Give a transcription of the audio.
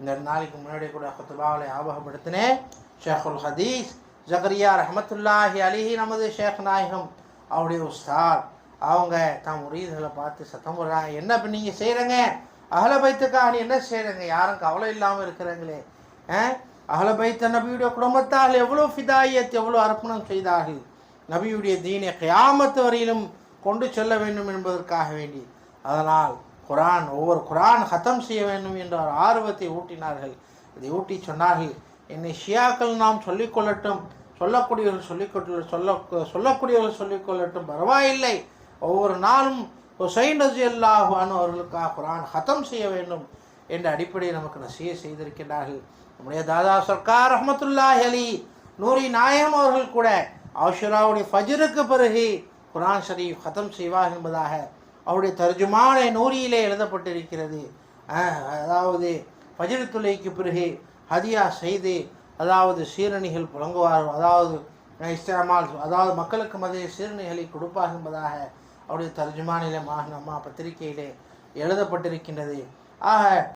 இந்த நாளைக்கு முன்னாடி கூட குத்துபாவில் ஞாபகப்படுத்தினேன். ஷேகுல் ஹதீஸ் ஜகரியா ரஹமத்துல்லாஹி அலிஹி நமது ஷேக் நாயகம் அவருடைய உஸ்தாத் அவங்க தான் முரீதுகளை பார்த்து சத்தம் போடுறாங்க, என்ன இப்போ நீங்கள் செய்கிறங்க, அஹ்ல பைத்துக்காக நீ என்ன செய்கிறங்க, யாரும் கவலை இல்லாமல் இருக்கிறாங்களே, அஹ்ல பைத்த நபியுடைய குடும்பத்தால் எவ்வளோ ஃபிதாயத் எவ்வளோ அர்ப்பணம் செய்தார்கள், நபியுடைய தீனை கியாமத்து வரையிலும் கொண்டு செல்ல வேண்டும் என்பதற்காக வேண்டி. அதனால் ஒவ்வொரு குரான் ஹத்தம் செய்ய வேண்டும் என்ற ஒரு ஆர்வத்தை ஊட்டினார்கள். இதை ஊட்டி சொன்னார்கள், என்னை ஷியாக்கள் நாம் சொல்லிக்கொள்ளட்டும், சொல்லக்கூடியவர்கள் சொல்லக்கூடியவர்கள் சொல்லிக்கொள்ளட்டும், பரவாயில்லை, ஒவ்வொரு நாளும் ஹுசைன் ரலியல்லாஹு அன்ஹு அவர்களுக்காக குரான் ஹத்தம் செய்ய வேண்டும் என்ற அடிப்படையில் நமக்கு நசிய செய்திருக்கிறார்கள். நம்முடைய தாதா சர்க்கார் ரஹ்மத்துல்லாஹி அலைஹி நூரி நாயகம் அவர்கள் கூட ஆஷுராவுடைய ஃபஜ்ருக்கு பிறகு குரான் ஷரீஃப் ஹத்தம் செய்வார் என்பதாக அவருடைய தர்ஜுமானை நூரியிலே எழுதப்பட்டிருக்கிறது. அதாவது ஃபஜ்ர் தொழுகைக்கு பிறகு ஹதியா செய்து அதாவது சீரணிகள் புழங்குவார்கள், அதாவது இஸ்திமால் அதாவது மக்களுக்கு மத்திய சீரணிகளை கொடுப்பார் என்பதாக அவருடைய தர்ஜுமானிலே மாஹ்னமா பத்திரிகையிலே எழுதப்பட்டிருக்கின்றது. ஆக